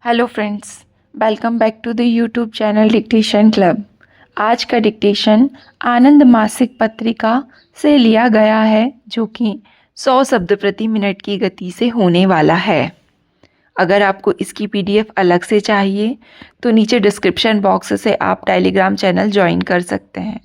Hello friends, welcome back to the YouTube channel dictation club. आज का dictation आनंद मासिक पत्रिका से लिया गया है, जो कि 100 शब्द प्रति मिनट की गति से होने वाला है। अगर आपको इसकी पीडीएफ अलग से चाहिए तो नीचे डिस्क्रिप्शन बॉक्स से आप टेलीग्राम चैनल ज्वाइन कर सकते हैं।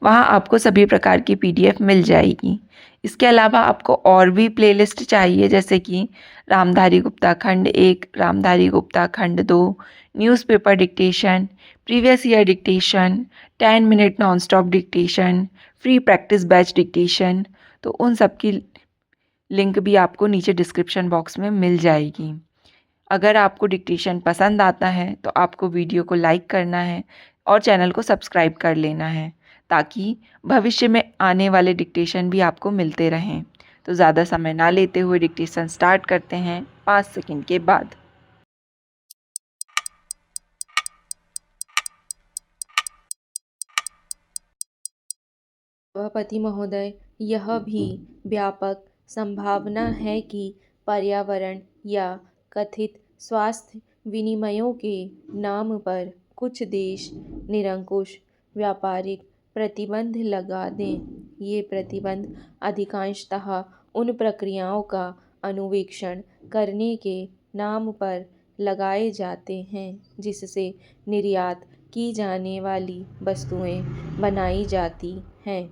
वहाँ आपको सभी प्रकार की पीडीएफ मिल जाएगी। इसके अलावा आपको और भी प्लेलिस्ट चाहिए, जैसे कि रामधारी गुप्ता खंड 1, रामधारी गुप्ता खंड 2, newspaper dictation, previous year dictation, 10 minute non stop dictation, free practice batch dictation, तो उन सब की लिंक भी आपको नीचे डिस्क्रिप्शन बॉक्स में मिल जाएगी। अगर आपको डिक्टेशन पसंद आता है तो आपको वीडियो को लाइक करना है और चैनल को सब्सक्राइब कर लेना है, ताकि भविष्य में आने वाले डिक्टेशन भी आपको मिलते रहें। तो ज़्यादा समय ना लेते हुए डिक्टेशन स्टार्ट करते हैं 5 सेकंड के बाद। सभापति महोदय, यह भी व्यापक संभावना है कि पर्यावरण या कथित स्वास्थ्य विनियमों के नाम पर कुछ देश निरंकुश व्यापारिक प्रतिबंध लगा दें। ये प्रतिबंध अधिकांशतः उन प्रक्रियाओं का अनुवीक्षण करने के नाम पर लगाए जाते हैं जिससे निर्यात की जाने वाली वस्तुएं बनाई जाती हैं,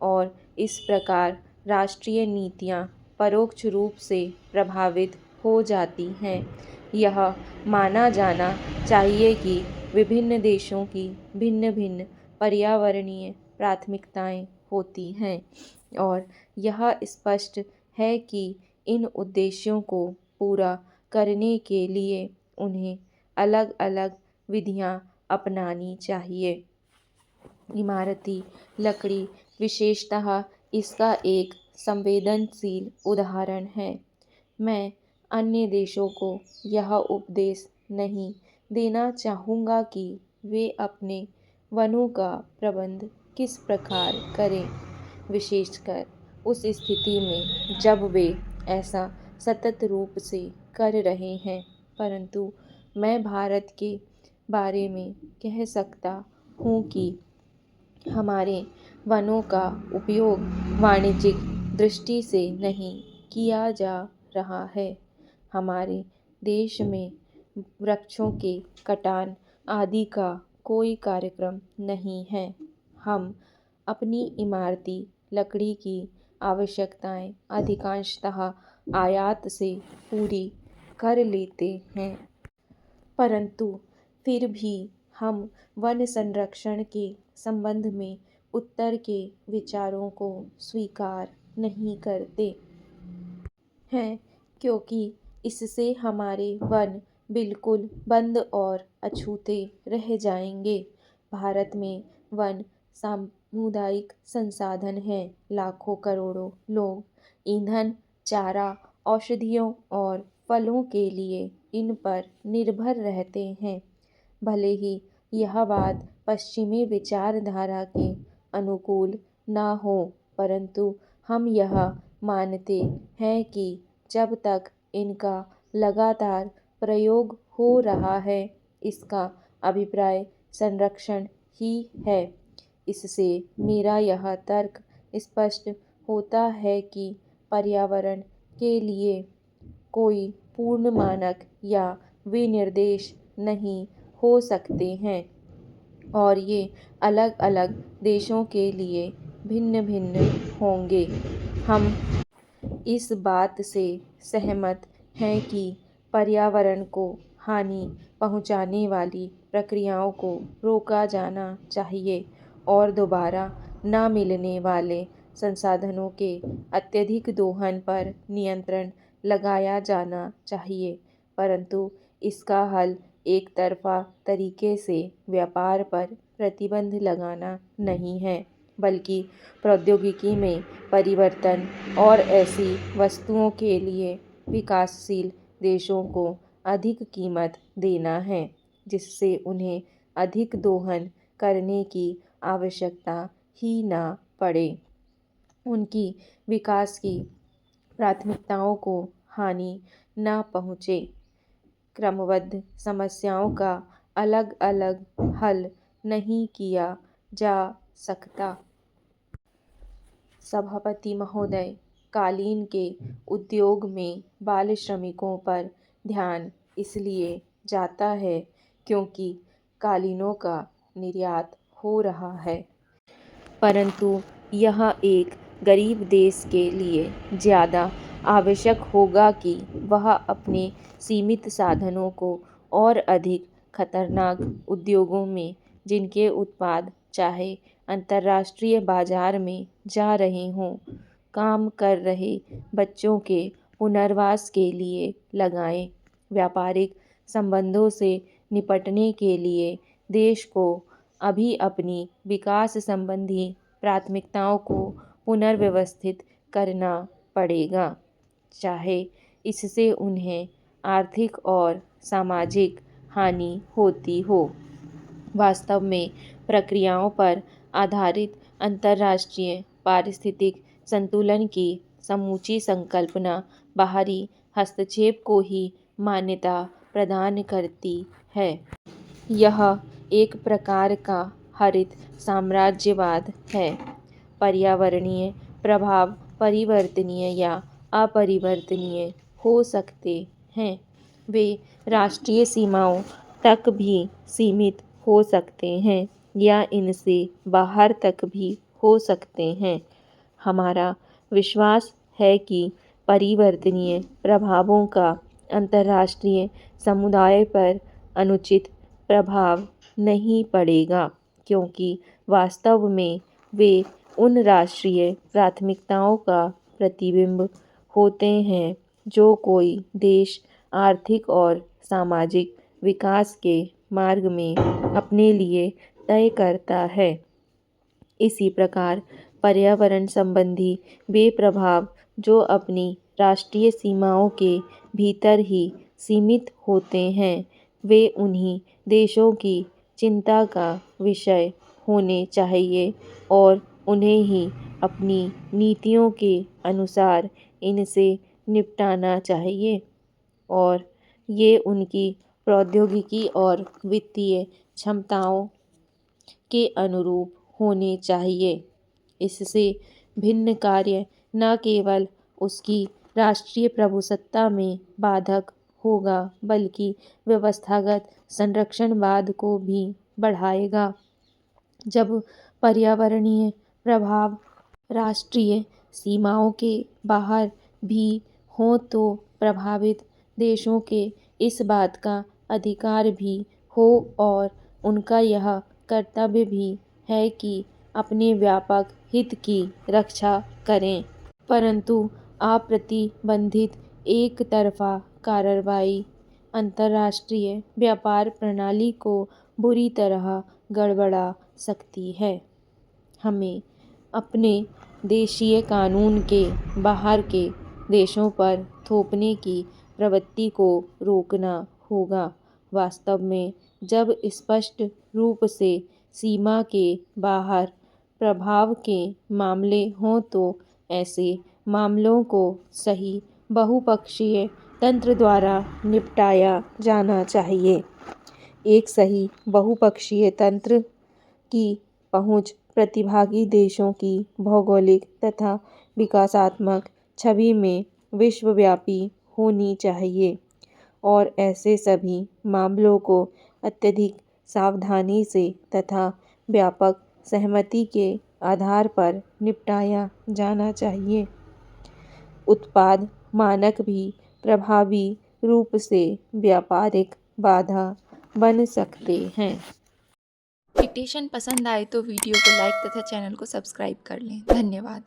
और इस प्रकार राष्ट्रीय नीतियां परोक्ष रूप से प्रभावित हो जाती हैं। यह माना जाना चाहिए कि विभिन्न देशों की भिन्न भिन्न पर्यावरणीय प्राथमिकताएं होती हैं, और यह स्पष्ट है कि इन उद्देश्यों को पूरा करने के लिए उन्हें अलग अलग विधियां अपनानी चाहिए। इमारती लकड़ी विशेषतः इसका एक संवेदनशील उदाहरण है। मैं अन्य देशों को यह उपदेश नहीं देना चाहूँगा कि वे अपने वनों का प्रबंध किस प्रकार करें, विशेषकर उस स्थिति में जब वे ऐसा सतत रूप से कर रहे हैं। परंतु मैं भारत के बारे में कह सकता हूँ कि हमारे वनों का उपयोग वाणिज्यिक दृष्टि से नहीं किया जा रहा है। हमारे देश में वृक्षों के कटान आदि का कोई कार्यक्रम नहीं है। हम अपनी इमारती लकड़ी की आवश्यकताएं अधिकांशतः आयात से पूरी कर लेते हैं, परंतु फिर भी हम वन संरक्षण के संबंध में उत्तर के विचारों को स्वीकार नहीं करते हैं, क्योंकि इससे हमारे वन बिल्कुल बंद और अछूते रह जाएंगे। भारत में वन सामुदायिक संसाधन हैं। लाखों करोड़ों लोग ईंधन, चारा, औषधियों और फलों के लिए इन पर निर्भर रहते हैं। भले ही यह बात पश्चिमी विचारधारा के अनुकूल ना हो, परंतु हम यह मानते हैं कि जब तक इनका लगातार प्रयोग हो रहा है, इसका अभिप्राय संरक्षण ही है। इससे मेरा यह तर्क स्पष्ट होता है कि पर्यावरण के लिए कोई पूर्ण मानक या विनिर्देश नहीं हो सकते हैं, और ये अलग अलग देशों के लिए भिन्न भिन्न होंगे। हम इस बात से सहमत हैं कि पर्यावरण को हानि पहुंचाने वाली प्रक्रियाओं को रोका जाना चाहिए और दोबारा न मिलने वाले संसाधनों के अत्यधिक दोहन पर नियंत्रण लगाया जाना चाहिए। परंतु इसका हल एक तरफा तरीके से व्यापार पर प्रतिबंध लगाना नहीं है, बल्कि प्रौद्योगिकी में परिवर्तन और ऐसी वस्तुओं के लिए विकासशील देशों को अधिक कीमत देना है जिससे उन्हें अधिक दोहन करने की आवश्यकता ही ना पड़े। उनकी विकास की प्राथमिकताओं को हानि ना पहुँचे। क्रमबद्ध समस्याओं का अलग अलग हल नहीं किया जा सकता। सभापति महोदय, कालीन के उद्योग में बाल श्रमिकों पर ध्यान इसलिए जाता है क्योंकि कालीनों का निर्यात हो रहा है, परंतु यह एक गरीब देश के लिए ज़्यादा आवश्यक होगा कि वह अपने सीमित साधनों को और अधिक खतरनाक उद्योगों में, जिनके उत्पाद चाहे अंतर्राष्ट्रीय बाजार में जा रहे हों, काम कर रहे बच्चों के पुनर्वास के लिए लगाएं। व्यापारिक संबंधों से निपटने के लिए देश को अभी अपनी विकास संबंधी प्राथमिकताओं को पुनर्व्यवस्थित करना पड़ेगा, चाहे इससे उन्हें आर्थिक और सामाजिक हानि होती हो। वास्तव में प्रक्रियाओं पर आधारित अंतर्राष्ट्रीय पारिस्थितिक संतुलन की समूची संकल्पना बाहरी हस्तक्षेप को ही मान्यता प्रदान करती है। यह एक प्रकार का हरित साम्राज्यवाद है। पर्यावरणीय प्रभाव परिवर्तनीय या अपरिवर्तनीय हो सकते हैं। वे राष्ट्रीय सीमाओं तक भी सीमित हो सकते हैं या इनसे बाहर तक भी हो सकते हैं। हमारा विश्वास है कि परिवर्तनीय प्रभावों का अंतर्राष्ट्रीय समुदाय पर अनुचित प्रभाव नहीं पड़ेगा, क्योंकि वास्तव में वे उन राष्ट्रीय प्राथमिकताओं का प्रतिबिंब होते हैं जो कोई देश आर्थिक और सामाजिक विकास के मार्ग में अपने लिए तय करता है। इसी प्रकार पर्यावरण संबंधी वे प्रभाव जो अपनी राष्ट्रीय सीमाओं के भीतर ही सीमित होते हैं, वे उन्हीं देशों की चिंता का विषय होने चाहिए और उन्हें ही अपनी नीतियों के अनुसार इनसे निपटाना चाहिए, और ये उनकी प्रौद्योगिकी और वित्तीय क्षमताओं के अनुरूप होने चाहिए। इससे भिन्न कार्य न केवल उसकी राष्ट्रीय प्रभुसत्ता में बाधक होगा, बल्कि व्यवस्थागत संरक्षणवाद को भी बढ़ाएगा। जब पर्यावरणीय प्रभाव राष्ट्रीय सीमाओं के बाहर भी हों तो प्रभावित देशों के इस बात का अधिकार भी हो और उनका यह कर्तव्य भी है कि अपने व्यापक हित की रक्षा करें। परंतु अप्रतिबंधित एक तरफा कार्रवाई अंतर्राष्ट्रीय व्यापार प्रणाली को बुरी तरह गड़बड़ा सकती है। हमें अपने देशीय कानून के बाहर के देशों पर थोपने की प्रवृत्ति को रोकना होगा। वास्तव में जब स्पष्ट रूप से सीमा के बाहर प्रभाव के मामले हों तो ऐसे मामलों को सही बहुपक्षीय तंत्र द्वारा निपटाया जाना चाहिए। एक सही बहुपक्षीय तंत्र की पहुंच प्रतिभागी देशों की भौगोलिक तथा विकासात्मक छवि में विश्वव्यापी होनी चाहिए और ऐसे सभी मामलों को अत्यधिक सावधानी से तथा व्यापक सहमति के आधार पर निपटाया जाना चाहिए। उत्पाद मानक भी प्रभावी रूप से व्यापारिक बाधा बन सकते हैं। डिक्टेशन पसंद आए तो वीडियो को लाइक तथा चैनल को सब्सक्राइब कर लें। धन्यवाद।